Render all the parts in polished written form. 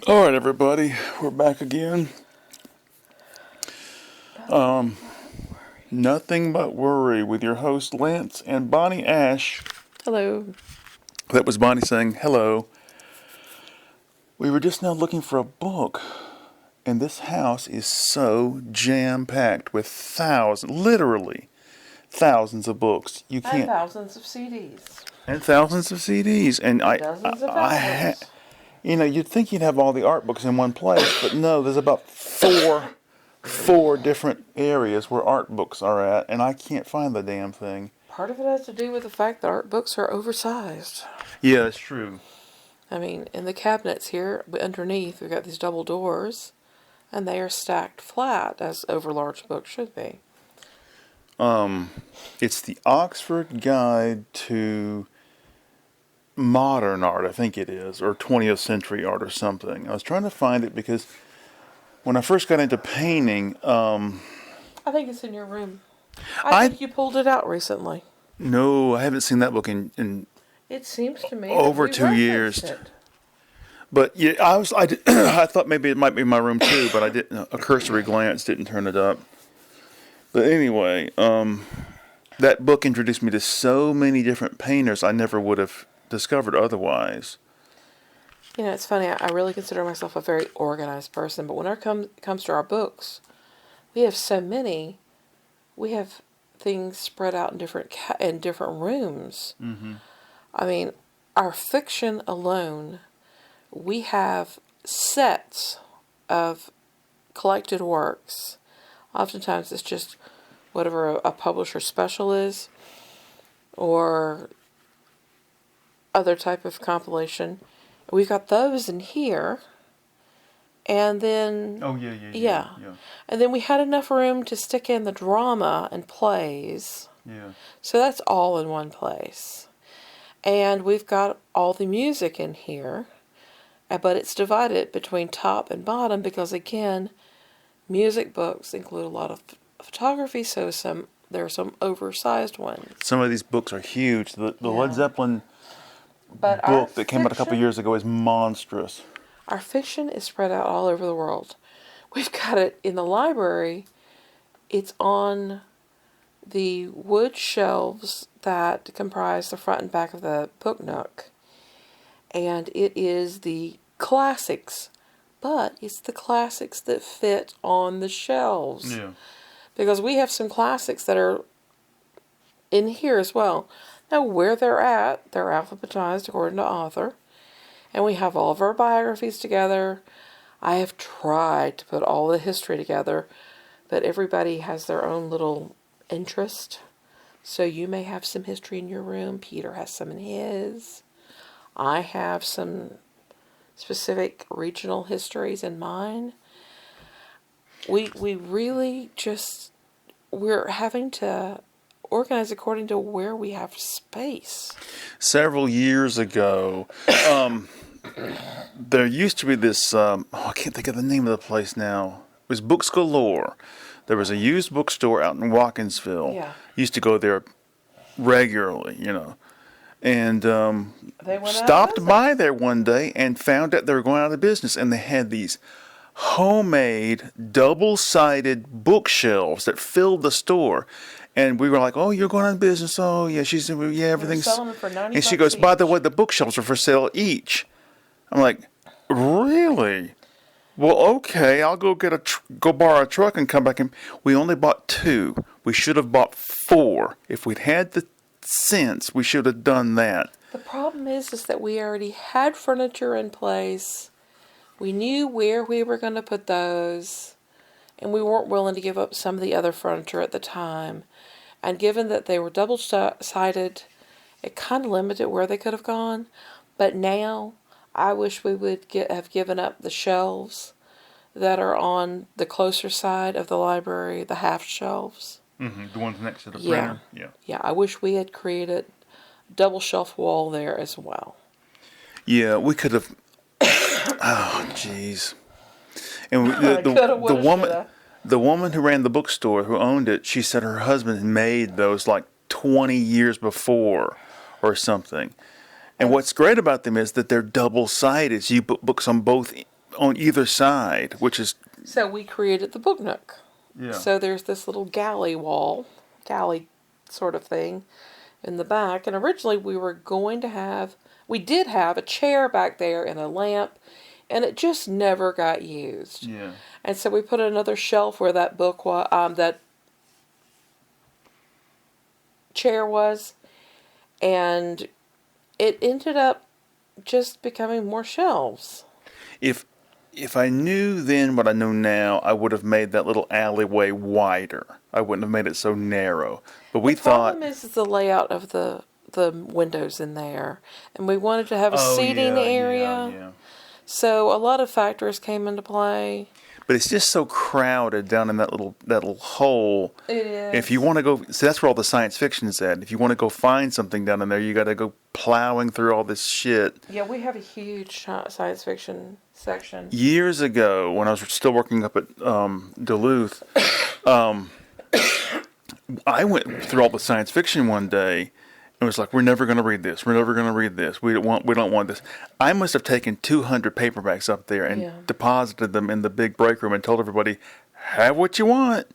All right, everybody, we're back again. Nothing but worry with your host Lance and Bonnie Ash. Hello. That was Bonnie saying hello. We were just now looking for a book, and this house is so jam packed with literally thousands of books. You And can't, thousands of CDs. and thousands of CDs. And Dozens of albums. you'd think you'd have all the art books in one place, but no, there's about four different areas where art books are at, and I can't find the damn thing. Part of it has to do with the fact that art books are oversized. Yeah, that's true. I mean, in the cabinets here, underneath, we've got these double doors, and they are stacked flat, as overlarge books should be. It's the Oxford Guide to Modern Art, I think it is, or 20th Century Art or something. I was trying to find it because when I first got into painting, I think it's in your room. I think you pulled it out recently. no, I haven't seen that book in It seems to me over that we 2 years. referenced it. But yeah, I thought maybe it might be in my room too, but I didn't. A cursory glance didn't turn it up. But anyway, that book introduced me to so many different painters I never would have discovered otherwise. You know, it's funny. I really consider myself a very organized person, but when it comes to our books, we have so many. We have things spread out in different rooms. Mm-hmm. I mean, our fiction alone, we have sets of collected works. Oftentimes, it's just whatever a publisher special is, or other type of compilation. We've got those in here, and then Oh yeah. and then we had enough room to stick in the drama and plays, Yeah. so that's all in one place. And we've got all the music in here, but it's divided between top and bottom because, again, music books include a lot of photography, so there are some oversized ones. Some of these books are huge. The Yeah. Led Zeppelin But book that came out a couple years ago is monstrous. Our fiction is spread out all over the world. We've got it in the library. It's on the wood shelves that comprise the front and back of the book nook. And it is the classics, but it's the classics that fit on the shelves. Yeah. Because we have some classics that are in here as well. Now, where they're alphabetized according to author. And we have all of our biographies together. I have tried to put all the history together, but everybody has their own little interest. So you may have some history in your room. Peter has some in his. I have some specific regional histories in mine. We really just, we're having to organize according to where we have space. Several years ago, there used to be this, I can't think of the name of the place now. It was Books Galore. There was a used bookstore out in Watkinsville. Yeah. Used to go there regularly, And They went out of stopped business. by there one day and found out they were going out of business. And they had these homemade, double-sided bookshelves that filled the store. And we were like, "Oh, you're going out of business? Oh, yeah." She said, "Yeah, everything's." selling them for 90 And she bucks goes, "By the each." way, the bookshelves are for sale each." I'm like, "Really? Well, okay. I'll go go borrow a truck and come back." And we only bought 2. We should have bought 4. If we'd had the sense, we should have done that. The problem is that we already had furniture in place. We knew where we were going to put those, and we weren't willing to give up some of the other furniture at the time. And given that they were double-sided, it kind of limited where they could have gone. But now, I wish we would have given up the shelves that are on the closer side of the library, the half shelves. Mm-hmm. The ones next to the Yeah. printer. Yeah, I wish we had created a double shelf wall there as well. Yeah, we could have. Oh, jeez. And Coulda, woulda, the woman who ran the bookstore, who owned it, she said her husband made those like 20 years before, or something. And what's great about them is that they're double-sided. So you put books on either side, which is So we created the Book Nook. yeah. So there's this little galley sort of thing in the back. And originally we did have a chair back there and a lamp, and it just never got used. Yeah. And so we put another shelf where that that chair was, and it ended up just becoming more shelves. If I knew then what I know now, I would have made that little alleyway wider. I wouldn't have made it so narrow. But we thought Problem is the layout of the windows in there, and we wanted to have a seating area. Yeah. So a lot of factors came into play. But it's just so crowded down in that little hole. It is. If you want to go, so that's where all the science fiction's at. If you want to go find something down in there, you got to go plowing through all this shit. Yeah, we have a huge science fiction section. Years ago, when I was still working up at Duluth, I went through all the science fiction one day. It was like, we're never going to read this. We're never going to read this. We don't want this. I must have taken 200 paperbacks up there and deposited them in the big break room and told everybody, have what you want.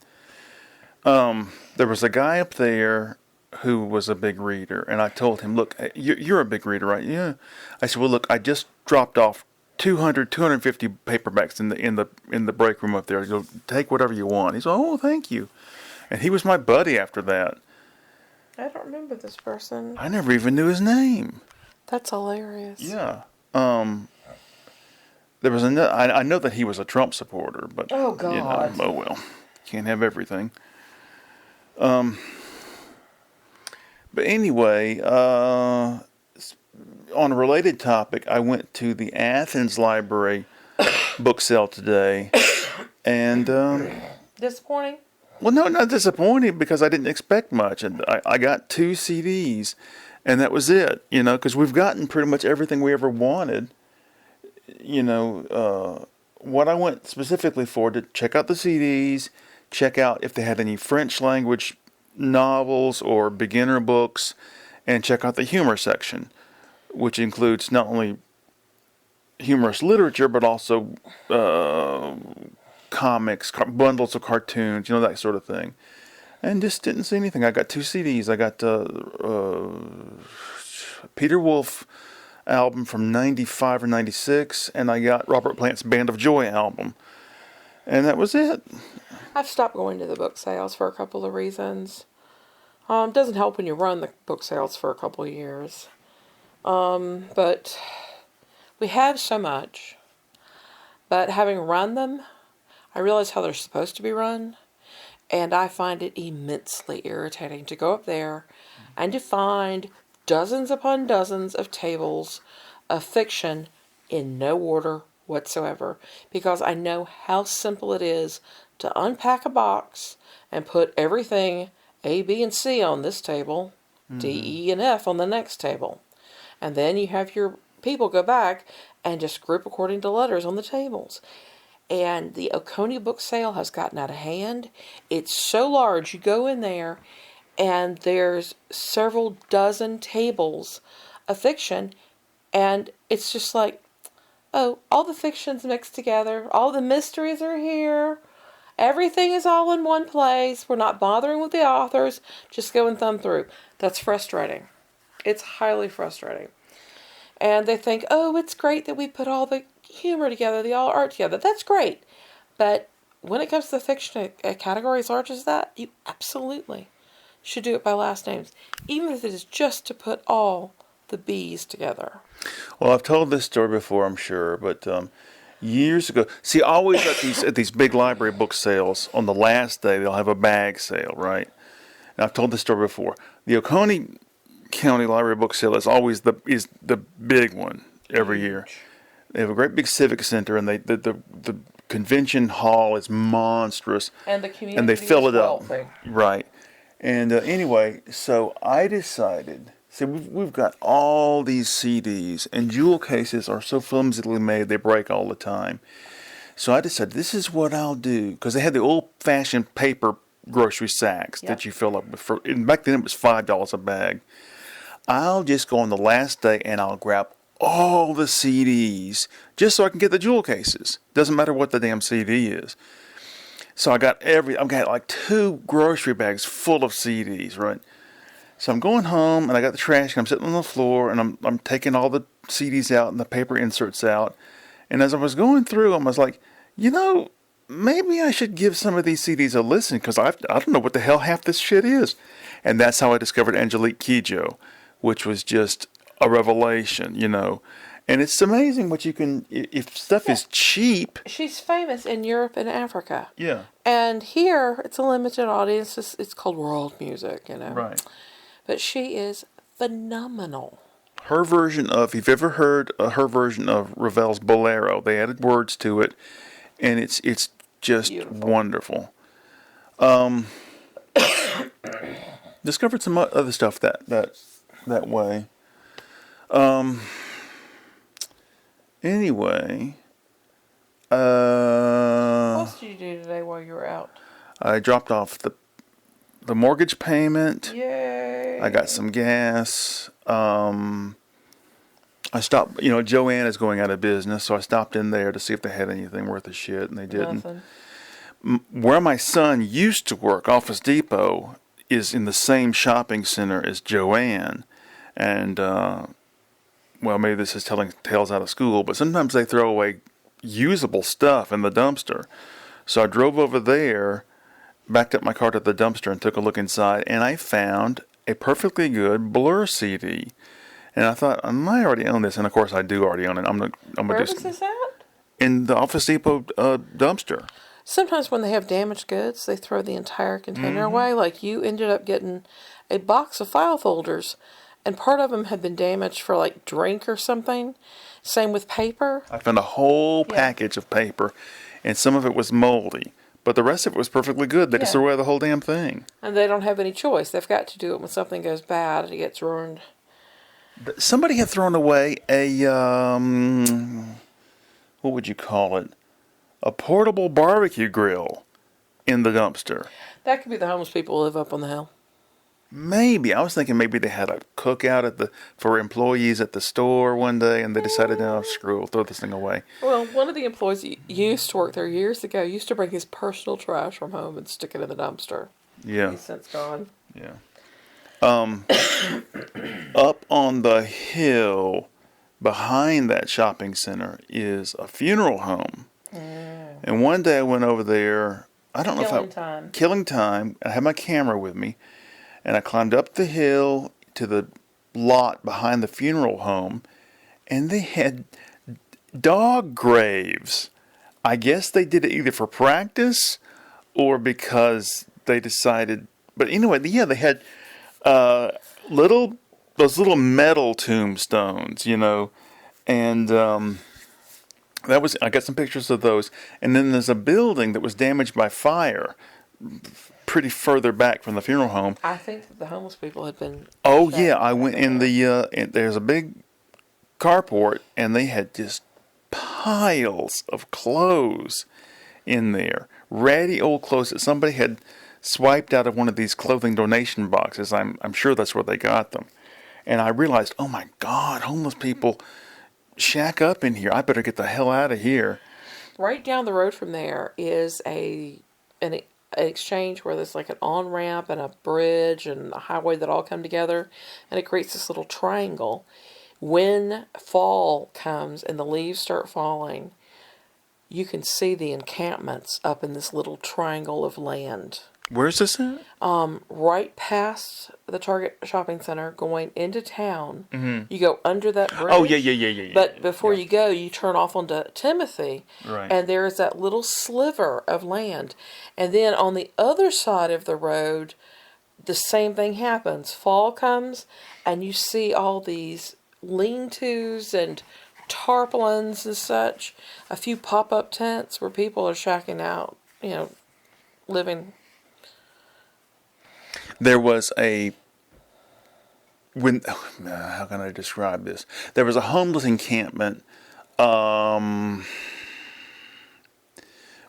There was a guy up there who was a big reader, and I told him, look, you're a big reader, right? Yeah. I said, well, look, I just dropped off 250 paperbacks in the break room up there. I go, take whatever you want. He said, oh, thank you. And he was my buddy after that. I don't remember this person. I never even knew his name. That's hilarious. Yeah. There was another. I know that he was a Trump supporter, but Oh, God. oh well, can't have everything. But anyway, on a related topic, I went to the Athens Library book sale today, and Disappointing? well, no, not disappointed because I didn't expect much, and I got 2 CDs, and that was it. You know, because we've gotten pretty much everything we ever wanted. You know, what I went specifically for to check out the CDs, check out if they had any French language novels or beginner books, and check out the humor section, which includes not only humorous literature but also comics, bundles of cartoons, you know, that sort of thing. And just didn't see anything. I got 2 CDs. I got Peter Wolf album from 95 or 96, and I got Robert Plant's Band of Joy album. And that was it. I've stopped going to the book sales for a couple of reasons. It doesn't help when you run the book sales for a couple of years. But we have so much. But having run them, I realize how they're supposed to be run. And I find it immensely irritating to go up there and to find dozens upon dozens of tables of fiction in no order whatsoever. Because I know how simple it is to unpack a box and put everything A, B, and C on this table, D, E, and F on the next table. And then you have your people go back and just group according to letters on the tables. And the Oconee book sale has gotten out of hand. It's so large. You go in there and there's several dozen tables of fiction. And it's just like, oh, all the fiction's mixed together. All the mysteries are here. Everything is all in one place. We're not bothering with the authors. Just go and thumb through. That's frustrating. It's highly frustrating. And they think, oh, it's great that we put all the humor together, the all art together. That's great. But when it comes to the fiction category as large as that, you absolutely should do it by last names. Even if it is just to put all the B's together. Well, I've told this story before, I'm sure, but years ago, see, always at these big library book sales, on the last day, they'll have a bag sale, right? And I've told this story before. The Oconee County Library book sale is always the big one every year. They have a great big civic center, and the convention hall is monstrous. And the community and they fill is it up, wealthy. right? And anyway, so I decided. See, we've got all these CDs, and jewel cases are so flimsily made they break all the time. So I decided this is what I'll do, because they had the old-fashioned paper grocery sacks that you fill up with. And back then it was $5 a bag. I'll just go on the last day and I'll grab all the CDs just so I can get the jewel cases. Doesn't matter what the damn CD is. So I've got like 2 grocery bags full of CDs, right? So I'm going home and I got the trash and I'm sitting on the floor and I'm taking all the CDs out and the paper inserts out. And as I was going through them, I was like, maybe I should give some of these CDs a listen because I don't know what the hell half this shit is. And that's how I discovered Angelique Kidjo, which was just a revelation, And it's amazing what you can, if stuff is cheap. She's famous in Europe and Africa. Yeah. And here, it's a limited audience. It's called world music, Right. But she is phenomenal. Her version of, if you've ever heard her version of Ravel's Bolero, they added words to it, and it's just Beautiful. Wonderful. Discovered some other stuff that way. Anyway, What else did you do today while you were out? I dropped off the mortgage payment. Yay! I got some gas. I stopped, Joann is going out of business, so I stopped in there to see if they had anything worth a shit, and they didn't. Nothing. Where my son used to work, Office Depot, is in the same shopping center as Joann. And, maybe this is telling tales out of school, but sometimes they throw away usable stuff in the dumpster. So I drove over there, backed up my car to the dumpster and took a look inside, and I found a perfectly good Blur CD. And I thought, I might already own this, and of course I do already own it. Where was this at? In the Office Depot dumpster. Sometimes when they have damaged goods, they throw the entire container away. Like you ended up getting a box of file folders, and part of them had been damaged for like drink or something. Same with paper. I found a whole package of paper, and some of it was moldy. But the rest of it was perfectly good. They just threw away the whole damn thing. And they don't have any choice. They've got to do it when something goes bad and it gets ruined. Somebody had thrown away a, what would you call it? A portable barbecue grill in the dumpster. That could be the homeless people who live up on the hill. Maybe. I was thinking maybe they had a cookout for employees at the store one day, and they decided, no, screw it, we'll throw this thing away. Well, one of the employees that used to work there years ago used to bring his personal trash from home and stick it in the dumpster. Yeah. He's since gone. Yeah. Up on the hill behind that shopping center is a funeral home. And one day I went over there. I don't know if killing time. I had my camera with me, and I climbed up the hill to the lot behind the funeral home, and they had dog graves. I guess they did it either for practice or because they decided. But anyway, yeah, they had those little metal tombstones, and I got some pictures of those. And then there's a building that was damaged by fire pretty further back from the funeral home. I think that the homeless people had been... Oh, yeah, I went in there's a big carport, and they had just piles of clothes in there. Ratty old clothes that somebody had swiped out of one of these clothing donation boxes. I'm sure that's where they got them. And I realized, oh my God, homeless people shack up in here. I better get the hell out of here. Right down the road from there is an exchange where there's like an on-ramp and a bridge and a highway that all come together, and it creates this little triangle. When fall comes and the leaves start falling, you can see the encampments up in this little triangle of land. Where's this at? Right past the Target shopping center, going into town. Mm-hmm. You go under that bridge. Oh, yeah. But before you go, you turn off onto Timothy. Right. And there is that little sliver of land. And then on the other side of the road, the same thing happens. Fall comes, and you see all these lean-tos and tarpaulins and such. A few pop-up tents where people are shacking out, living. There was how can I describe this? There was a homeless encampment when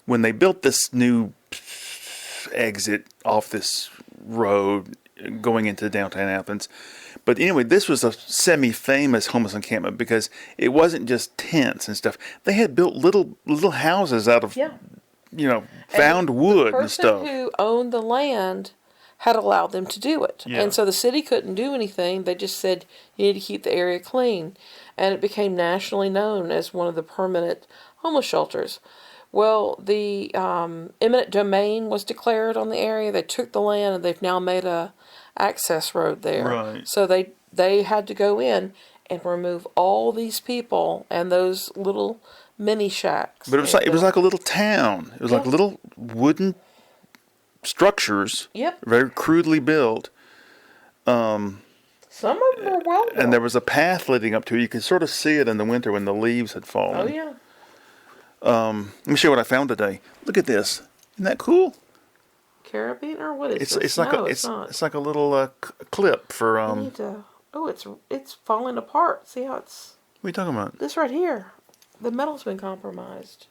they built this new exit off this road going into downtown Athens. But anyway, this was a semi-famous homeless encampment because it wasn't just tents and stuff. They had built little houses out of Yeah. found wood The and stuff. person who owned the land had allowed them to do it. Yeah. And so the city couldn't do anything. They just said you need to keep the area clean. And it became nationally known as one of the permanent homeless shelters. Well, the eminent domain was declared on the area. They took the land and they've now made a access road there. Right. So they had to go in and remove all these people and those little mini shacks. But it was like a little town. It was like Yeah. little wooden structures, Yep. very crudely built. Some of them were well built. And there was a path leading up to it. You could sort of see it in the winter when the leaves had fallen. Oh yeah. Let me show you what I found today. Look at this. Isn't that cool? Carabiner, or what is It's this? it's like No, a it's not. it's like a little clip for I need to. Oh, it's falling apart. See how it's what are you talking about? this right here. The metal's been compromised.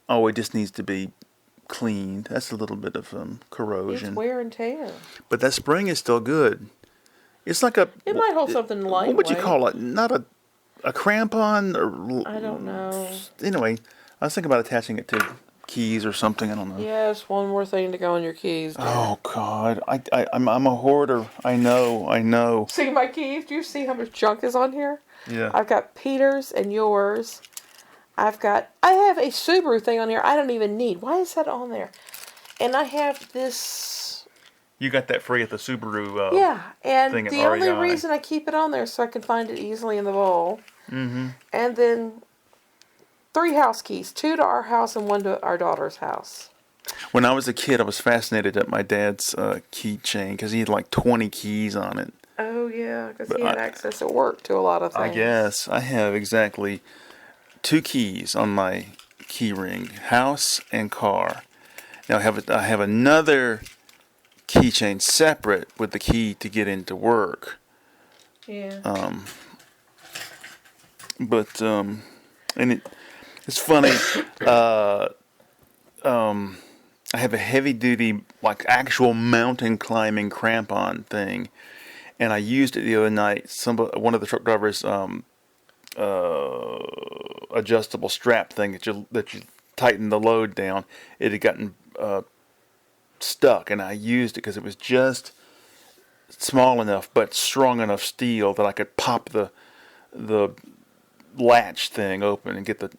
Oh, it just needs to be cleaned. That's a little bit of It's corrosion. wear and tear. But that spring is still good. It's like a. It might hold something lightweight. What would you call it? Not a crampon or. I don't know. Anyway, I was thinking about attaching it to keys or something. I don't know. Yes, one more thing to go on your keys. Dear. Oh God, I'm a hoarder. I know. See my keys? Do you see how much junk is on here? Yeah. I've got Peter's and yours. I have a Subaru thing on here I don't even need. Why is that on there? And I have this. You got that free at the Subaru. Yeah, and thing at the only REI. reason I keep it on there is so I can find it easily in the bowl. Mm-hmm. And then 3 house keys, 2 to our house and 1 to our daughter's house. When I was a kid, I was fascinated at my dad's keychain because he had like 20 keys on it. Oh yeah, because But he had access at work to a lot of things. I guess I have exactly 2 keys on my key ring: house and car. Now I have another keychain separate with the key to get into work. Yeah. But and it's funny. I have a heavy duty, like actual mountain climbing crampon thing, and I used it the other night. One of the truck drivers adjustable strap thing that you tighten the load down. It had gotten stuck, and I used it because it was just small enough but strong enough steel that I could pop the latch thing open and get the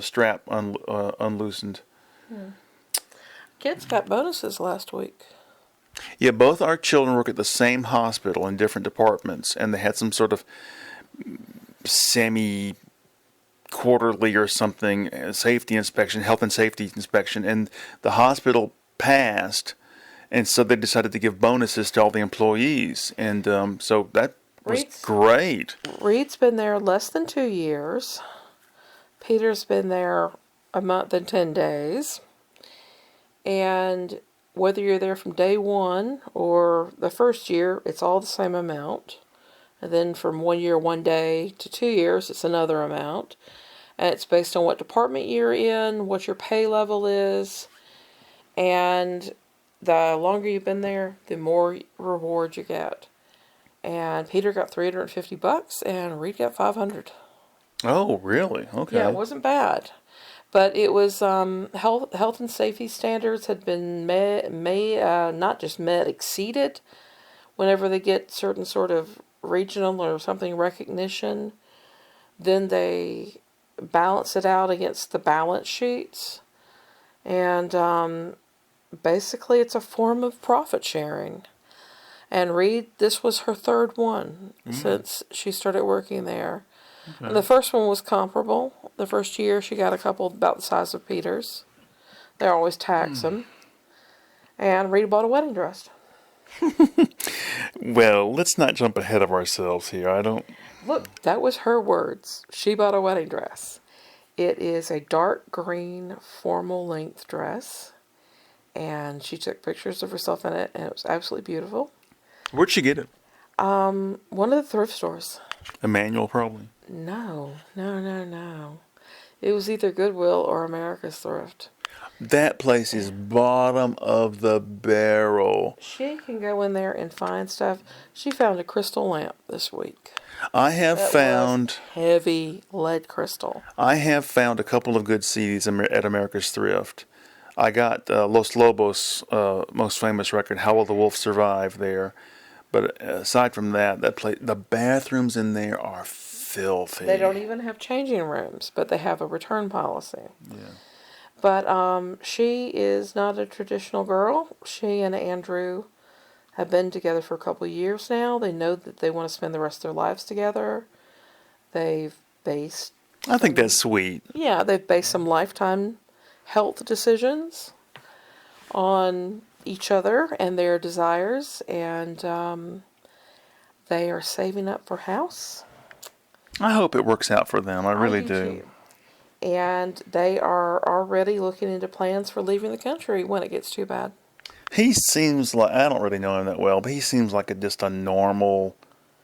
strap unloosened. Kids got bonuses last week. Yeah, both our children work at the same hospital in different departments, and they had some sort of semi-quarterly or something safety inspection, health and safety inspection, and the hospital passed, and so they decided to give bonuses to all the employees, and so that was great. Reed's been there less than 2 years. Peter's been there a month and 10 days. And whether you're there from day 1 or the first year, it's all the same amount. And then from 1 year, 1 day to 2 years, it's another amount. And it's based on what department you're in, what your pay level is. And the longer you've been there, the more reward you get. And Peter got $350 and Reed got $500. Oh, really? Okay. Yeah, it wasn't bad. But it was health and safety standards had been not just met, exceeded. Whenever they get certain sort of regional or something recognition, then they balance it out against the balance sheets. And basically it's a form of profit sharing. And Reed, this was her 3rd one since she started working there. Okay. And the first one was comparable. The first year she got a couple about the size of Peter's. They always tax them. And Reed bought a wedding dress. Well, let's not jump ahead of ourselves here. Look, that was her words. She bought a wedding dress. It is a dark green formal length dress. And she took pictures of herself in it, and it was absolutely beautiful. Where'd she get it? One of the thrift stores. Emmanuel, probably. No. It was either Goodwill or America's Thrift. That place is bottom of the barrel. She can go in there and find stuff. She found a crystal lamp this week. I have It was found heavy lead crystal. I have found a couple of good CDs at America's Thrift. I got Los Lobos' most famous record, "How Will the Wolf Survive?" there. But aside from that, the bathrooms in there are filthy. They don't even have changing rooms, but they have a return policy. Yeah. But she is not a traditional girl. She and Andrew have been together for a couple of years now. They know that they want to spend the rest of their lives together. They've based, I think that's sweet. yeah, they've based some lifetime health decisions on each other and their desires, and they are saving up for a house. I hope it works out for them. I really do. too. And they are already looking into plans for leaving the country when it gets too bad. He seems like, I don't really know him that well, but he seems like just a normal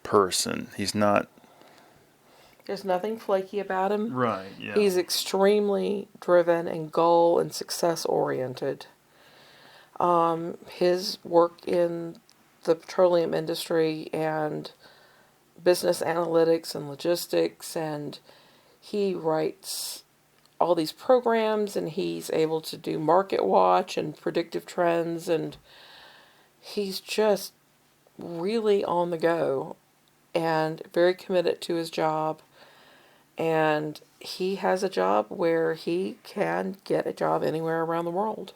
person. He's not. There's nothing flaky about him. Right, yeah. He's extremely driven and goal and success oriented. His work in the petroleum industry and business analytics and logistics, and he writes all these programs, and he's able to do market watch and predictive trends, and he's just really on the go and very committed to his job. And he has a job where he can get a job anywhere around the world.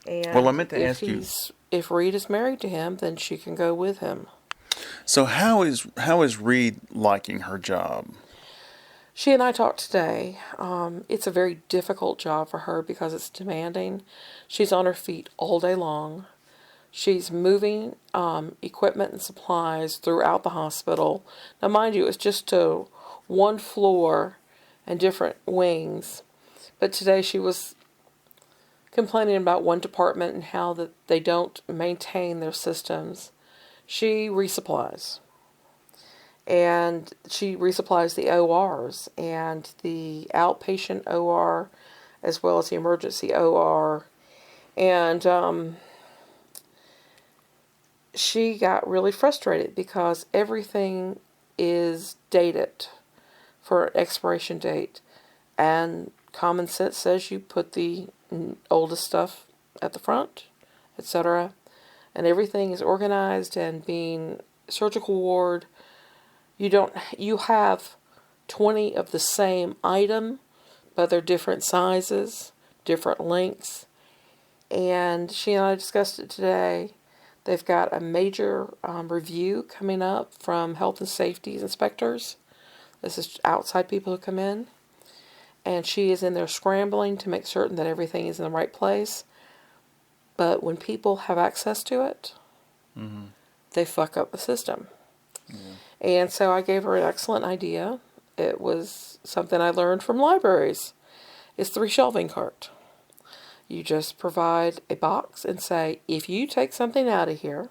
And Well, I meant to ask you. If Reed is married to him, then she can go with him. So how is Reed liking her job? She and I talked today. It's a very difficult job for her because it's demanding. She's on her feet all day long. She's moving equipment and supplies throughout the hospital. Now, mind you, it's just to one floor and different wings. But today she was complaining about one department and how that they don't maintain their systems. She resupplies. And she resupplies the ORs and the outpatient OR as well as the emergency OR. And she got really frustrated because everything is dated for an expiration date. And common sense says you put the oldest stuff at the front, etc. And everything is organized, and being surgical ward, you have 20 of the same item, but they're different sizes, different lengths. And she and I discussed it today. They've got a major review coming up from health and safety inspectors. This is outside people who come in. And she is in there scrambling to make certain that everything is in the right place. But when people have access to it, they fuck up the system. Yeah. And so I gave her an excellent idea. It was something I learned from libraries. It's the reshelving cart. You just provide a box and say, if you take something out of here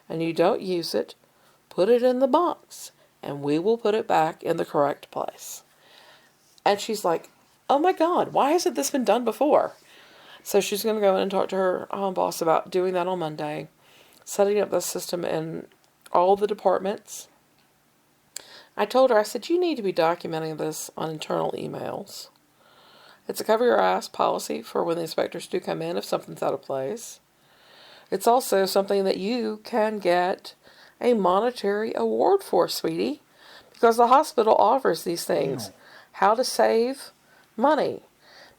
and you don't use it, put it in the box and we will put it back in the correct place. And she's like, oh my God, why hasn't this been done before? So she's going to go in and talk to her boss about doing that on Monday, setting up the system in all the departments. I told her, I said, you need to be documenting this on internal emails. It's a cover your ass policy for when the inspectors do come in if something's out of place. It's also something that you can get a monetary award for, sweetie, because the hospital offers these things. Yeah. How to save money.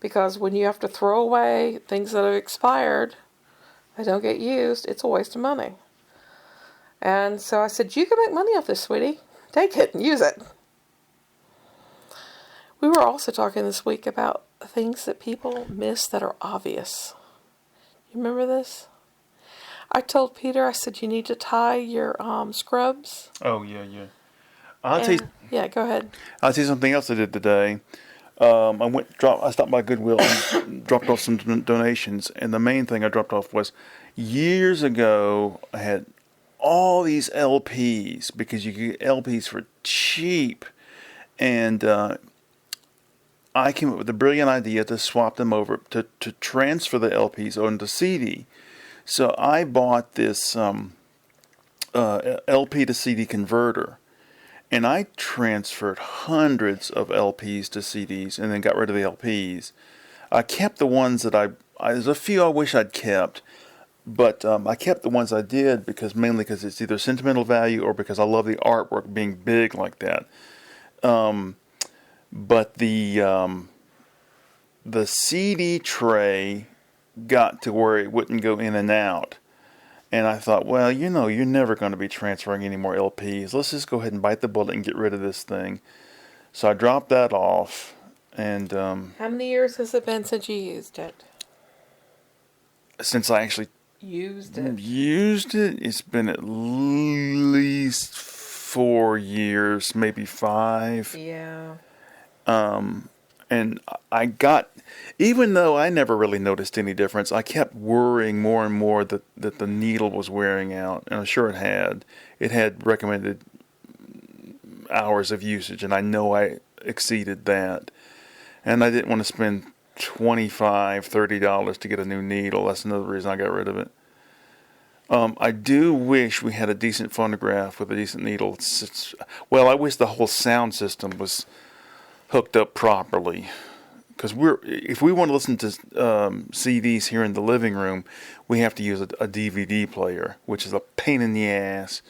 Because when you have to throw away things that have expired, they don't get used, it's a waste of money. And so I said, you can make money off this, sweetie. Take it and use it. We were also talking this week about things that people miss that are obvious. You remember this? I told Peter, I said, you need to tie your scrubs. Oh, yeah. Yeah, go ahead. I'll tell you something else I did today. I stopped by Goodwill and dropped off some donations, and the main thing I dropped off was, years ago, I had all these LPs, because you could get LPs for cheap, and I came up with the brilliant idea to swap them over, to transfer the LPs onto CD. So I bought this LP to CD converter, and I transferred hundreds of LPs to CDs and then got rid of the LPs. I kept the ones that there's a few I wish I'd kept, but I kept the ones I did mainly because it's either sentimental value or because I love the artwork being big like that. But the CD tray got to where it wouldn't go in and out. And I thought, well, you're never going to be transferring any more LPs. Let's just go ahead and bite the bullet and get rid of this thing. So I dropped that off. And How many years has it been since you used it? since I actually Used it. used it, it's been at least 4 years, maybe 5. Yeah. And even though I never really noticed any difference, I kept worrying more and more that the needle was wearing out. And I'm sure it had. It had recommended hours of usage, and I know I exceeded that. And I didn't want to spend $25, $30 to get a new needle. That's another reason I got rid of it. I do wish we had a decent phonograph with a decent needle. I wish the whole sound system was hooked up properly. Because if we want to listen to CDs here in the living room, we have to use a DVD player, which is a pain in the ass.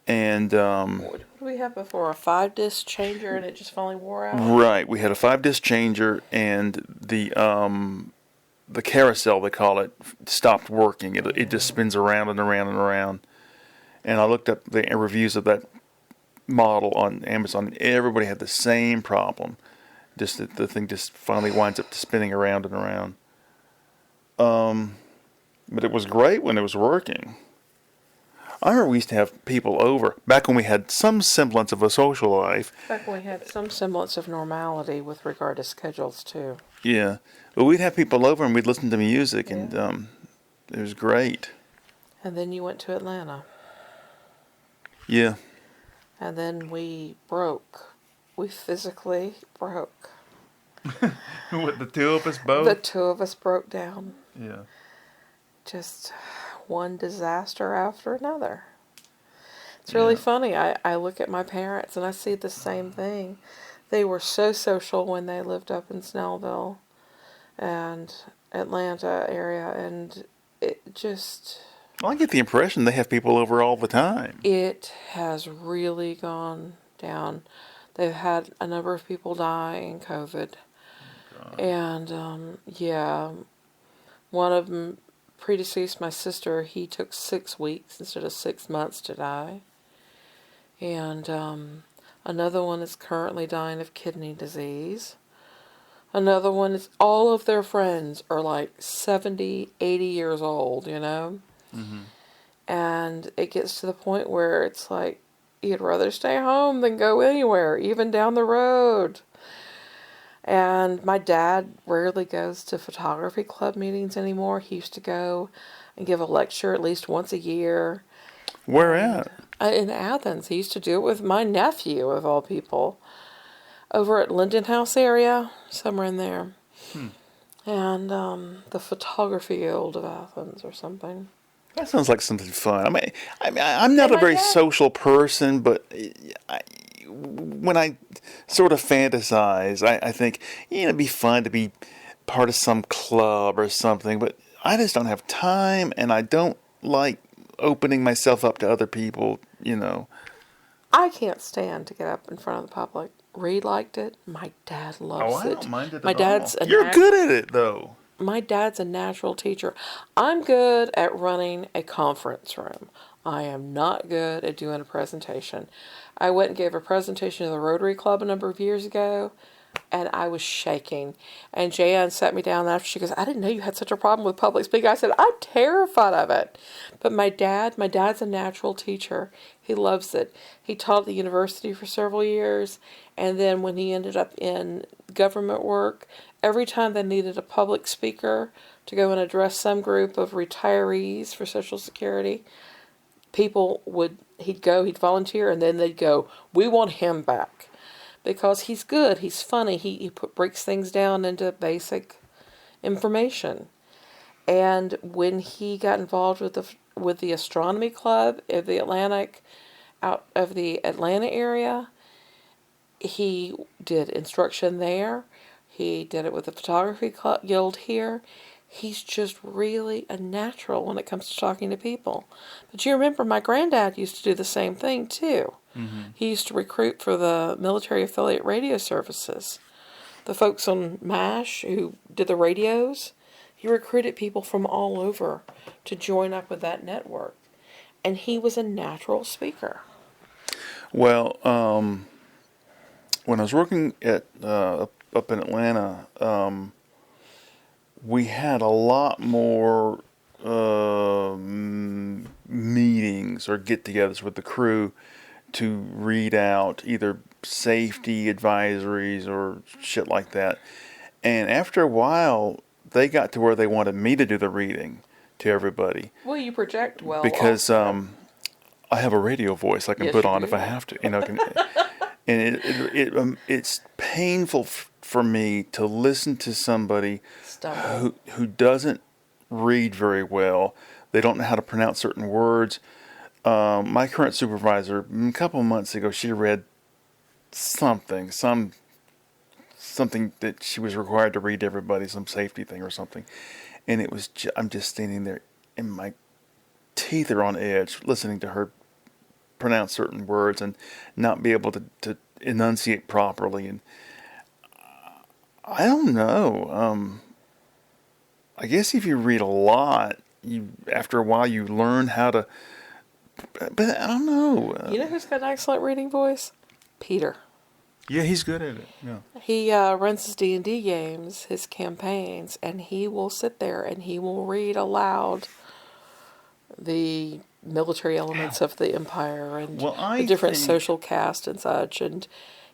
And What did we have before? A 5-disc changer, and it just finally wore out? right, we had a 5-disc changer, and the carousel, they call it, stopped working. It just spins around and around and around. And I looked up the reviews of that model on Amazon, and everybody had the same problem. Just that the thing just finally winds up spinning around and around. But it was great when it was working. I remember we used to have people over back when we had some semblance of a social life. Back when we had some semblance of normality with regard to schedules, too. Yeah, but we'd have people over and we'd listen to music, and it was great. And then you went to Atlanta. Yeah. And then we broke. We physically broke. What, the two of us both? The two of us broke down. Yeah. Just one disaster after another. It's really funny. I look at my parents and I see the same thing. They were so social when they lived up in Snellville and Atlanta area, and it just... Well, I get the impression they have people over all the time. It has really gone down. They've had a number of people die in COVID. And, one of them predeceased my sister. He took 6 weeks instead of 6 months to die. And another one is currently dying of kidney disease. Another one is, all of their friends are like 70, 80 years old, Mm-hmm. And it gets to the point where it's like, you'd rather stay home than go anywhere, even down the road. And my dad rarely goes to photography club meetings anymore. He used to go and give a lecture at least once a year. Where at? In Athens. He used to do it with my nephew, of all people, over at Linden House area, somewhere in there. And the Photography Guild of Athens or something. That sounds like something fun. I'm not a very social person, but when I sort of fantasize, I think, it'd be fun to be part of some club or something, but I just don't have time, and I don't like opening myself up to other people, I can't stand to get up in front of the public. Reed liked it. My dad loves it. I don't mind it My at dad's all. You're good at it, though. My dad's a natural teacher. I'm good at running a conference room. I am not good at doing a presentation. I went and gave a presentation to the Rotary Club a number of years ago, and I was shaking. And Jan sat me down after. She goes, I didn't know you had such a problem with public speaking. I said, I'm terrified of it. But my dad's a natural teacher. He loves it. He taught at the university for several years, and then when he ended up in government work, every time they needed a public speaker to go and address some group of retirees for Social Security, he'd volunteer, and then they'd go, we want him back. because he's good. He's funny. Breaks things down into basic information. And when he got involved with the astronomy club of the out of the Atlanta area, he did instruction there. He did it with the photography guild here. He's just really a natural when it comes to talking to people. But you remember my granddad used to do the same thing too. Mm-hmm. He used to recruit for the military affiliate radio services. The folks on MASH who did the radios, he recruited people from all over to join up with that network. And he was a natural speaker. Well, when I was working at up in Atlanta, we had a lot more meetings or get-togethers with the crew to read out either safety advisories or shit like that. And after a while, they got to where they wanted me to do the reading to everybody. Well, you project well. Because I have a radio voice I can put on if I have to. And it's painful for me to listen to somebody who doesn't read very well. They don't know how to pronounce certain words. My current supervisor, a couple of months ago, she read something that she was required to read to everybody, some safety thing or something. And it was I'm just standing there and my teeth are on edge listening to her pronounce certain words and not be able to enunciate properly. And I don't know. I guess if you read a lot, after a while you learn how to. But I don't know. You know who's got an excellent reading voice? Peter. Yeah, he's good at it. Yeah. He runs his D&D games, his campaigns, and he will sit there and he will read aloud the military elements of the empire and the different social caste and such. And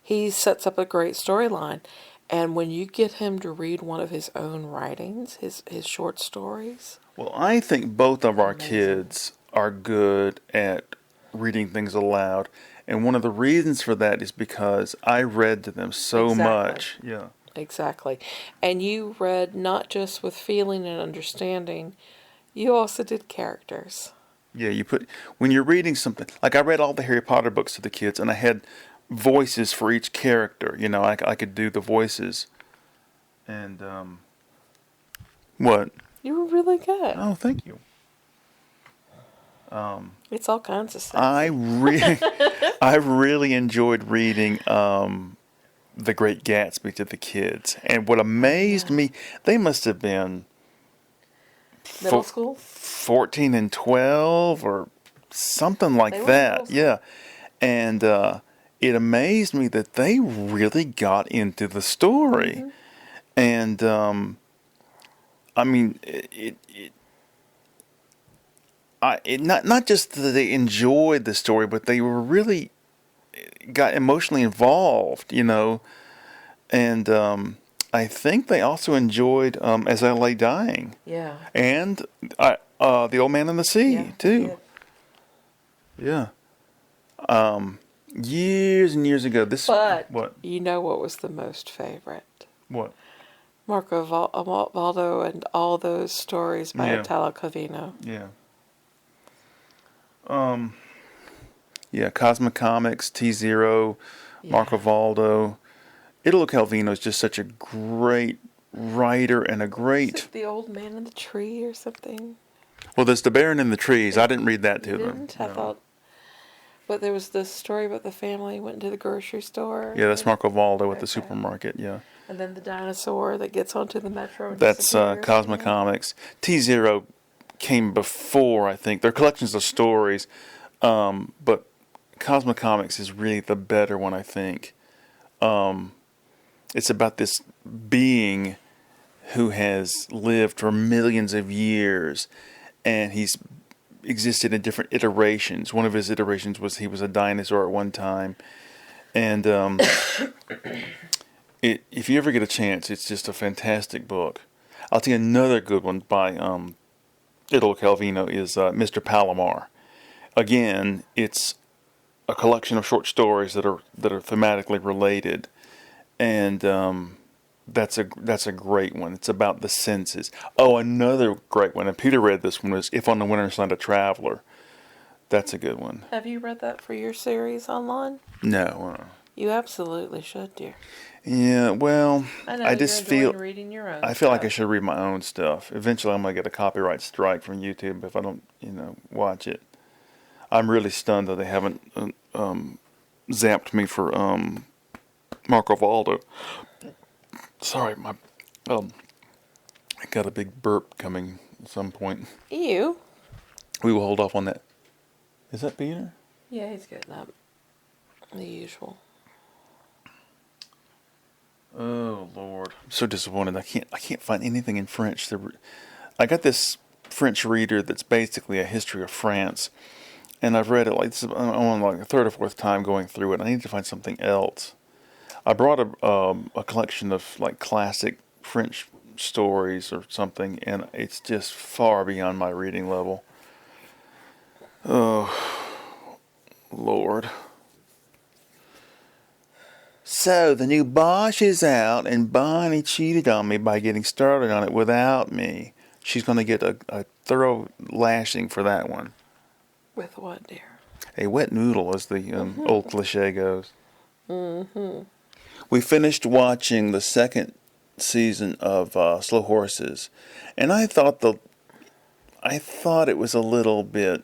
he sets up a great storyline. And when you get him to read one of his own writings, his short stories. Well, I think both of our kids are good at reading things aloud. And one of the reasons for that is because I read to them so much. Yeah. Exactly. And you read not just with feeling and understanding, you also did characters. Yeah, when you're reading something, like I read all the Harry Potter books to the kids and I had voices for each character. I could do the voices. And, what? You were really good. Oh, thank you. It's all kinds of stuff. I really enjoyed reading The Great Gatsby to the kids, and what amazed me, they must have been middle school, 14 and 12 or something like that. Yeah, and it amazed me that they really got into the story, and I mean not just that they enjoyed the story, but they were really got emotionally involved, and I think they also enjoyed As I Lay Dying. Yeah. And The Old Man and the Sea too. Yeah. Years and years ago. What? You know what was the most favorite? What? Marco Valdo and all those stories by Italo Calvino. Yeah. Yeah, Cosmic Comics, T-Zero, Marco Valdo. Italo Calvino is just such a great writer and a great... Is it The Old Man in the Tree or something? Well, there's The Baron in the Trees. I didn't read that to them. I thought... But there was this story about the family went into the grocery store. Yeah, that's Marco Valdo at the supermarket, yeah. And then the dinosaur that gets onto the metro. And that's Cosmic Comics. T-Zero came before, I think. They're collections of stories, but Cosmic Comics is really the better one, I think. It's about this being who has lived for millions of years, and he's existed in different iterations. One of his iterations was he was a dinosaur at one time, and if you ever get a chance, it's just a fantastic book. I'll tell you another good one by Italo Calvino is Mr. Palomar. Again, it's a collection of short stories that are thematically related, and that's a great one. It's about the senses. Oh, another great one, and Peter read this one, was If on the Winter Side a Traveler. That's a good one. Have you read that for your series online? No. You absolutely should, dear. Yeah, well, I know I you're just enjoying feel reading your own I feel like I stuff. should read my own stuff. Eventually, I'm gonna get a copyright strike from YouTube if I don't, watch it. I'm really stunned that they haven't zapped me for Marco Valdo. Sorry, I got a big burp coming at some point. You? We will hold off on that. Is that Peter? Yeah, he's getting up. The usual. Oh Lord, I'm so disappointed. I can't find anything in French. I got this French reader that's basically a history of France, and I've read it like this. I'm on like the third or fourth time going through it. I need to find something else. I brought a collection of like classic French stories or something, and it's just far beyond my reading level. Oh Lord. So the new Bosch is out, and Bonnie cheated on me by getting started on it without me. She's going to get a thorough lashing for that one. With what, dear? A wet noodle, as the old cliche goes. We finished watching the second season of Slow Horses, and I thought it was a little bit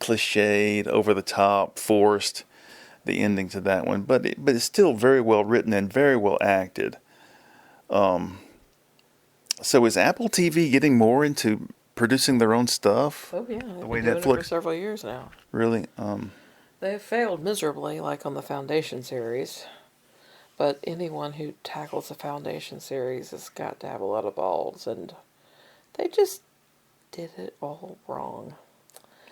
cliched, over the top, forced, the ending to that one, but it's still very well written and very well acted. So is Apple TV getting more into producing their own stuff? Oh yeah, they've way been doing it for Netflix- several years now. Really? They have failed miserably, like on the Foundation series. But anyone who tackles the Foundation series has got to have a lot of balls, and they just did it all wrong.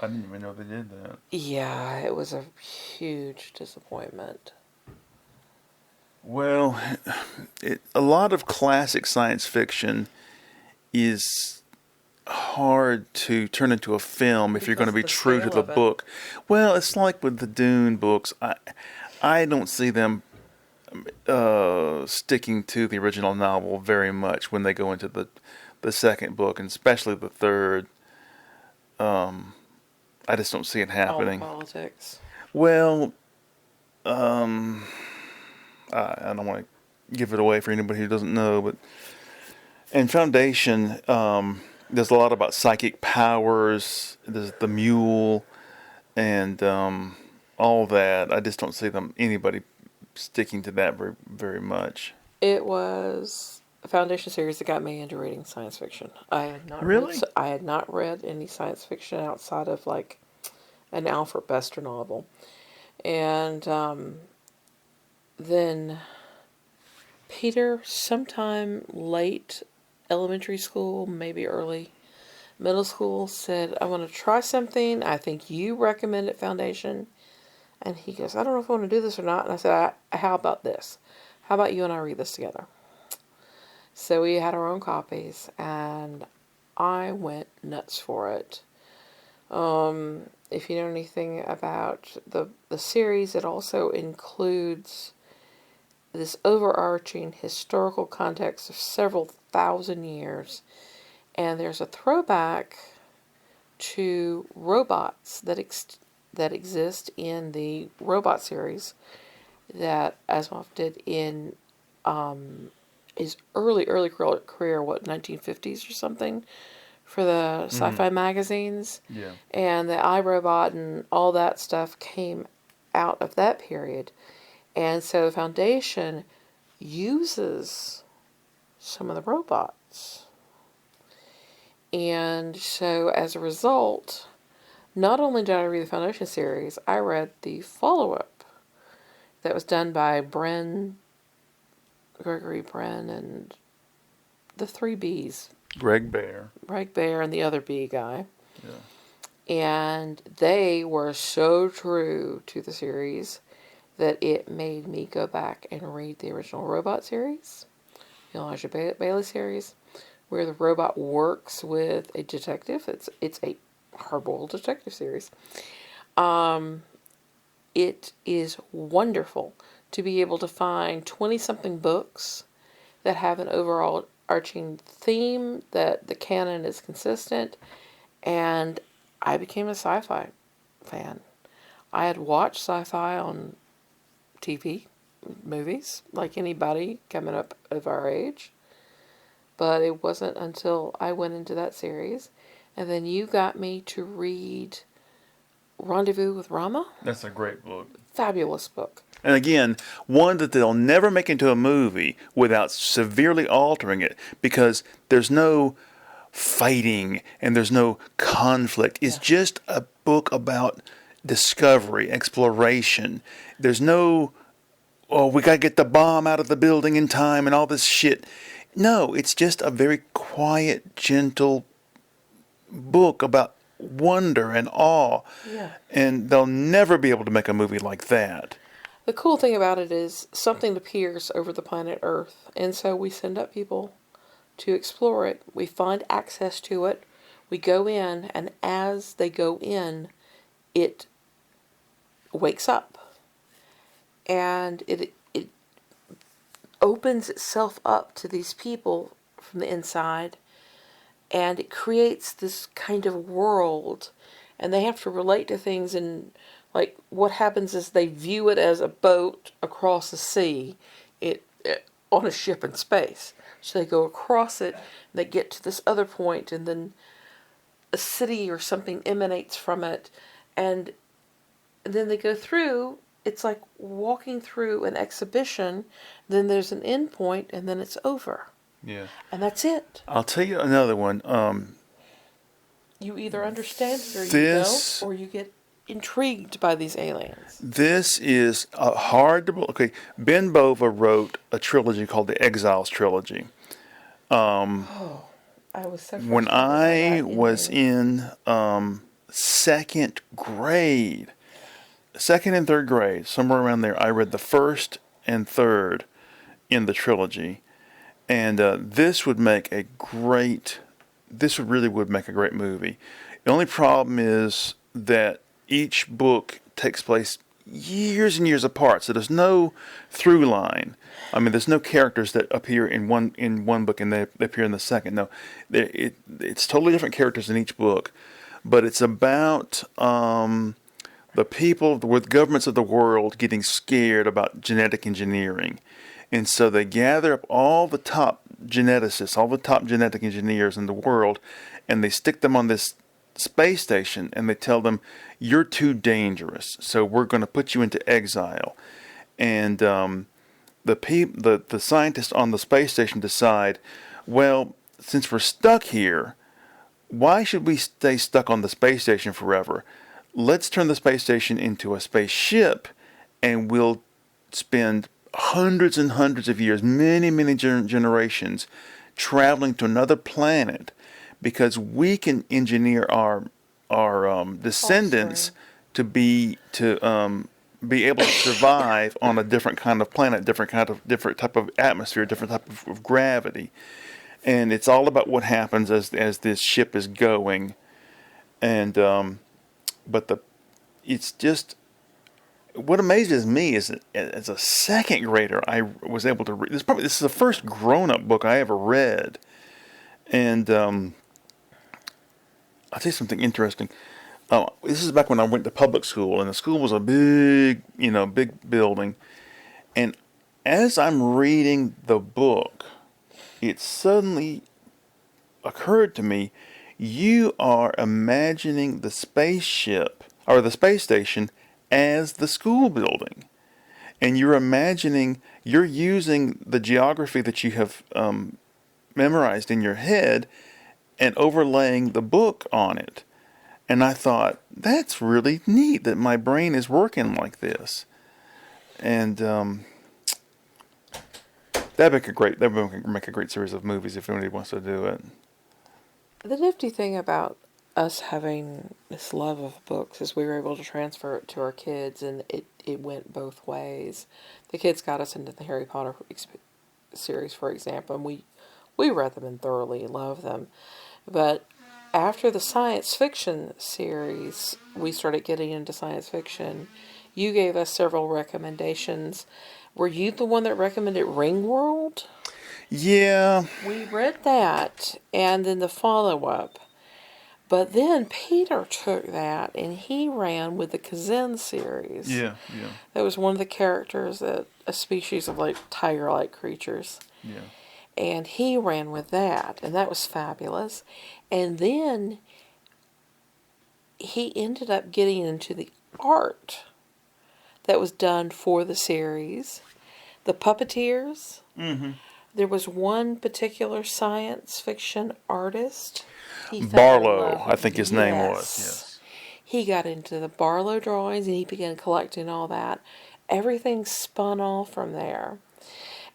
I didn't even know they did that. Yeah, it was a huge disappointment. Well, a lot of classic science fiction is hard to turn into a film if you're going to be Because of the true to scale the of it. book. Well, it's like with the Dune books. I don't see them sticking to the original novel very much when they go into the second book, and especially the third. I just don't see it All the happening. politics. Well, I don't want to give it away for anybody who doesn't know, but in Foundation, there's a lot about psychic powers. There's the mule, and all that. I just don't see anybody sticking to that very, very much. It was a Foundation series that got me into reading science fiction. Really? I had not read any science fiction outside of like an Alfred Bester novel, and then Peter, sometime late elementary school, maybe early middle school, said, "I want to try something. I think you recommended Foundation." And he goes, "I don't know if I want to do this or not." And I said, "How about this? How about you and I read this together?" So we had our own copies, and I went nuts for it. If you know anything about the series, it also includes this overarching historical context of several thousand years. And there's a throwback to robots that exist in the robot series that Asimov did in his early career, 1950s or something, for the sci-fi magazines. Yeah. And the iRobot and all that stuff came out of that period. And so the Foundation uses some of the robots. And so as a result, not only did I read the Foundation series, I read the follow-up that was done by Gregory Brin, and the three Bs. Greg Bear. Greg Bear and the other B guy. Yeah. And they were so true to the series that it made me go back and read the original Robot series, the Elijah Bailey series, where the robot works with a detective. It's a hardboiled detective series. It is wonderful to be able to find 20 something books that have an overall arching theme, that the canon is consistent, and I became a sci-fi fan. I had watched sci-fi on TV, movies, like anybody coming up of our age, but it wasn't until I went into that series, and then you got me to read Rendezvous with Rama. That's a great book. Fabulous book. And again, one that they'll never make into a movie without severely altering it, because there's no fighting and there's no conflict. It's just a book about discovery, exploration. There's no, oh, we got to get the bomb out of the building in time and all this shit. No, it's just a very quiet, gentle book about wonder and awe. Yeah. And they'll never be able to make a movie like that. The cool thing about it is something appears over the planet Earth, and so we send up people to explore it. We find access to it. We go in, and as they go in, it wakes up. And it opens itself up to these people from the inside, and it creates this kind of world, and they have to relate to things. And like what happens is they view it as a boat across the sea, it on a ship in space. So they go across it, and they get to this other point, and then a city or something emanates from it, and then they go through. It's like walking through an exhibition. Then there's an end point, and then it's over. Yeah. And that's it. I'll tell you another one. You either understand it or This- you don't, or you get intrigued by these aliens. This is hard to believe. Okay, Ben Bova wrote a trilogy called the Exiles Trilogy. I was so When frustrated by I that was ending. in second grade, second and third grade, somewhere around there, I read the first and third in the trilogy. And this would make a great, this would really would make a great movie. The only problem is that each book takes place years and years apart, so there's no through line. I mean, there's no characters that appear in one book and they appear in the second. No, it's totally different characters in each book, but it's about the people with governments of the world getting scared about genetic engineering. And so they gather up all the top geneticists, all the top genetic engineers in the world, and they stick them on this space station, and they tell them, you're too dangerous, so we're going to put you into exile. And the scientists on the space station decide, well, since we're stuck here, why should we stay stuck on the space station forever? Let's turn the space station into a spaceship, and we'll spend hundreds and hundreds of years, many, many generations, traveling to another planet, because we can engineer our descendants to be able to survive on a different kind of planet, different type of atmosphere, different type of gravity. And it's all about what happens as this ship is going. And it's just, what amazes me is that as a second grader, I was able to read. This is the first grown-up book I ever read. And I'll tell you something interesting. This is back when I went to public school, and the school was a big building. And as I'm reading the book, it suddenly occurred to me, you are imagining the spaceship or the space station as the school building. And you're using the geography that you have memorized in your head and overlaying the book on it. And I thought, that's really neat that my brain is working like this. And that'd make a great series of movies if anybody wants to do it. The nifty thing about us having this love of books is we were able to transfer it to our kids, and it went both ways. The kids got us into the Harry Potter series, for example, and we read them and thoroughly loved them. But after the science fiction series, we started getting into science fiction. You gave us several recommendations. Were you the one that recommended Ringworld? Yeah. We read that, and then the follow-up. But then Peter took that, and he ran with the Kazin series. Yeah. That was one of the characters, that a species of like tiger-like creatures. Yeah. And he ran with that, and that was fabulous. And then he ended up getting into the art that was done for the series. The puppeteers. Mm-hmm. There was one particular science fiction artist. He fell in Barlow, love I with- think his name was. Yes. Yes. He got into the Barlow drawings, and he began collecting all that. Everything spun off from there.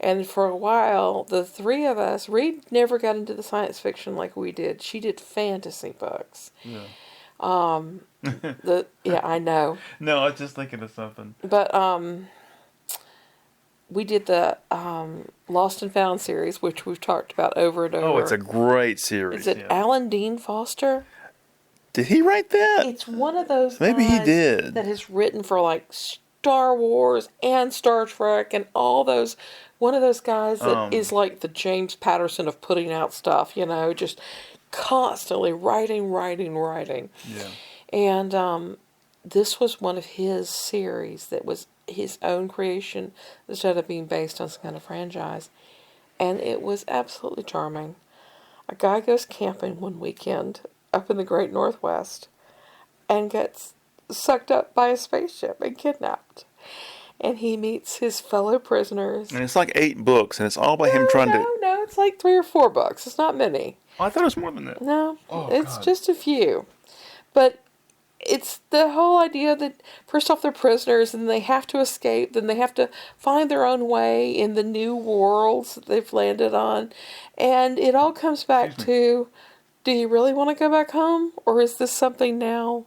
And for a while, the three of us, Reed never got into the science fiction like we did. She did fantasy books. Yeah. Yeah, I know. No, I was just thinking of something. But we did the Lost and Found series, which we've talked about over and over. Oh, it's a great series. Is it Alan Dean Foster? Did he write that? It's one of those Maybe he guys did. that has written for like Star Wars and Star Trek and all those. One of those guys that is like the James Patterson of putting out stuff, just constantly writing. Yeah. And this was one of his series that was his own creation instead of being based on some kind of franchise. And it was absolutely charming. A guy goes camping one weekend up in the Great Northwest and gets sucked up by a spaceship and kidnapped. And he meets his fellow prisoners. And it's like 8 books, and it's all about him trying to... No, it's like 3 or 4 books. It's not many. Oh, I thought it was more than that. No, Oh, it's God. just a few. But it's the whole idea that first off they're prisoners, and they have to escape, then they have to find their own way in the new worlds that they've landed on. And it all comes back to, do you really want to go back home? Or is this something now,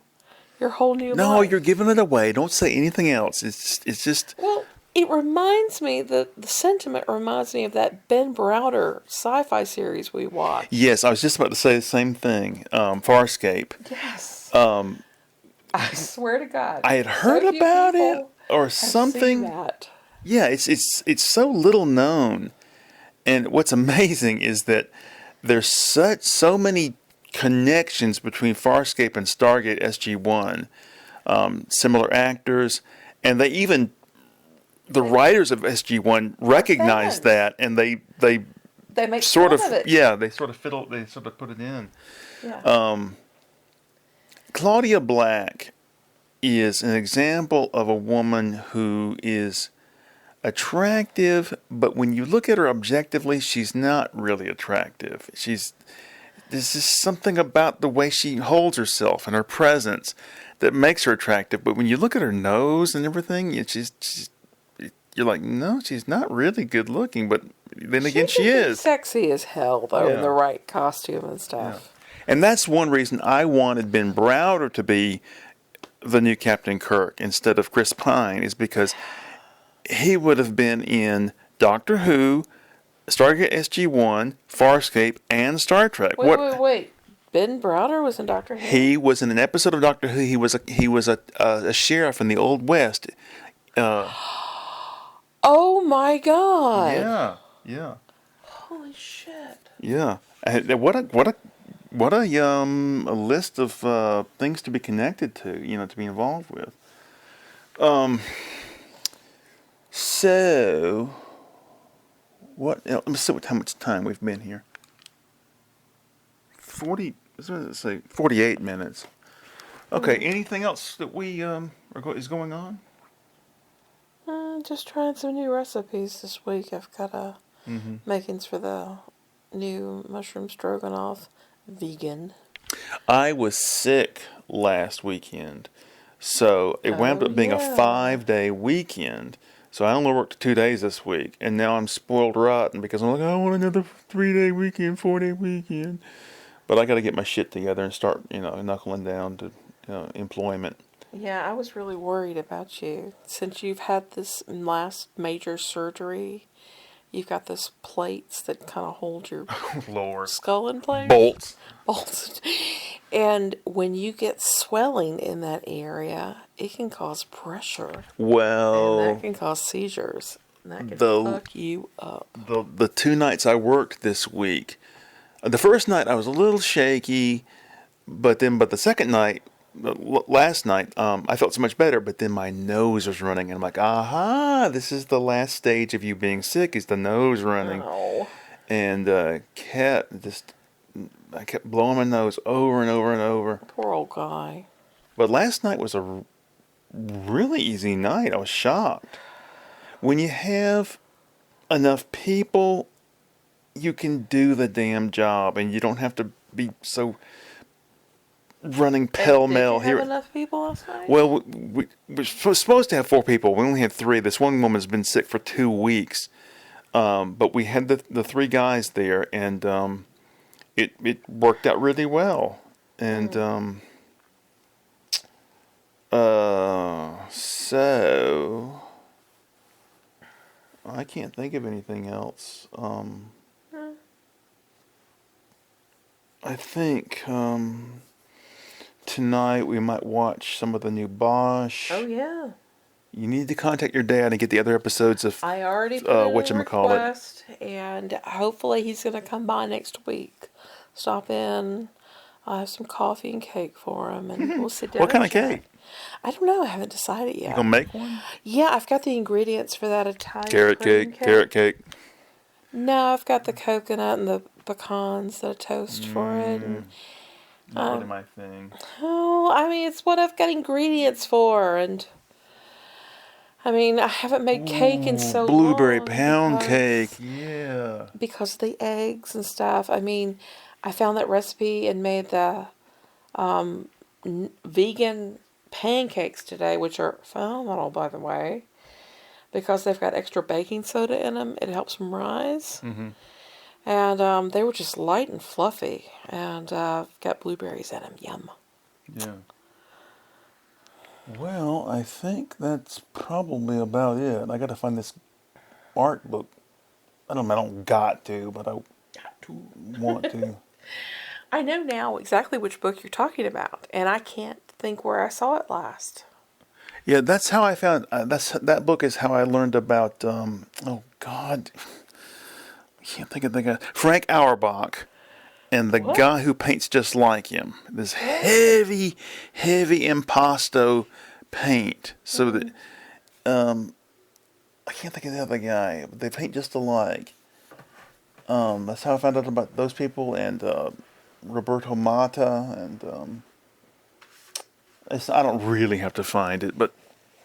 your whole new No, life? you're giving it away. Don't say anything else. It's just... Well, it reminds me, the sentiment reminds me of that Ben Browder sci-fi series we watched. Yes, I was just about to say the same thing. Farscape. Yes. I swear to God. I had heard so few about it people or have something. seen that. Yeah, it's so little known. And what's amazing is that there's so many connections between Farscape and Stargate SG-1. Similar actors, and the writers of SG-1 recognize fans. that, and they make sort fun of it. they sort of put it in. Yeah. Claudia Black is an example of a woman who is attractive, but when you look at her objectively, she's not really attractive. There's just something about the way she holds herself and her presence that makes her attractive. But when you look at her nose and everything, you're like, no, she's not really good looking. But then again, she can be is. sexy as hell, though, in Yeah. the right costume and stuff. And that's one reason I wanted Ben Browder to be the new Captain Kirk instead of Chris Pine, is because he would have been in Doctor Who, Stargate SG-1, Farscape, and Star Trek. Wait. Ben Browder was in Doctor Who? He was in an episode of Doctor Who. He was a sheriff in the Old West. Oh my God! Yeah. Holy shit! Yeah. What a list of things to be connected to, to be involved with. So let me see how much time we've been here. 48 minutes. Okay, anything else that is going on? Just trying some new recipes this week. I've got makings for the new mushroom stroganoff vegan. I was sick last weekend, so it wound up being a 5-day weekend. So I only worked 2 days this week, and now I'm spoiled rotten because I'm like, I want another 3-day weekend, 4-day weekend. But I got to get my shit together and start, knuckling down to employment. Yeah, I was really worried about you. Since you've had this last major surgery, you've got those plates that kind of hold your Lord. skull in place. Bolts. And when you get swelling in that area, it can cause pressure. Well, And that can cause seizures. And that can The- fuck you up. The 2 nights I worked this week, the first night I was a little shaky, but the second night, last night, I felt so much better. But then my nose was running, and I'm like, aha, this is the last stage of you being sick, is the nose running. Oh. And I kept blowing my nose over and over and over. Poor old guy. But last night was a really easy night. I was shocked. When you have enough people, you can do the damn job, and you don't have to be so running pell mell Did you have here. enough people last night? Well, we're supposed to have 4 people. We only had 3. This one woman's been sick for 2 weeks. But we had the 3 guys there, and it worked out really well. And so I can't think of anything else. I think tonight we might watch some of the new Bosch. Oh, yeah. You need to contact your dad and get the other episodes of I already put in a whatchamacallit. request, and hopefully he's going to come by next week. Stop in. I'll have some coffee and cake for him, and we'll sit down. What kind and of chat. cake? I don't know. I haven't decided yet. You gonna make one? Yeah, I've got the ingredients for that Italian Carrot cream cake, carrot cake. No, I've got the coconut and the pecans that I toast for it. And, Not really my thing. oh, I mean, it's what I've got ingredients for, and I mean, I haven't made cake in so Blueberry long. pound because- cake. Yeah. Because of the eggs and stuff. I mean, I found that recipe and made the vegan pancakes today, which are phenomenal, by the way. Because they've got extra baking soda in them, it helps them rise. Mm-hmm. And they were just light and fluffy, and got blueberries in them. Yum. Yeah. Well, I think that's probably about it. I got to find this art book. I don't got to, but I want to. I know now exactly which book you're talking about, and I can't think where I saw it last. Yeah, that's how I found. That book is how I learned about. Oh God, I can't think of the guy. Frank Auerbach, and the What? guy who paints just like him. This heavy impasto paint. So that I can't think of the other guy. But they paint just alike. That's how I found out about those people, and Roberto Mata, and I don't really have to find it, but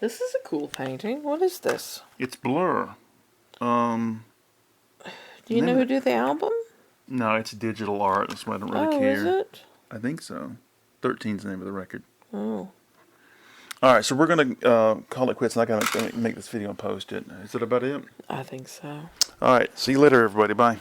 This is a cool painting. What is this? it's Blur. Do you know who did the album? No, it's digital art. That's why I don't really Oh, care. is it? I think so. 13's the name of the record. Oh. All right, so we're going to call it quits. I'm not going to make this video and post it. Is that about it? I think so. All right, see you later, everybody. Bye.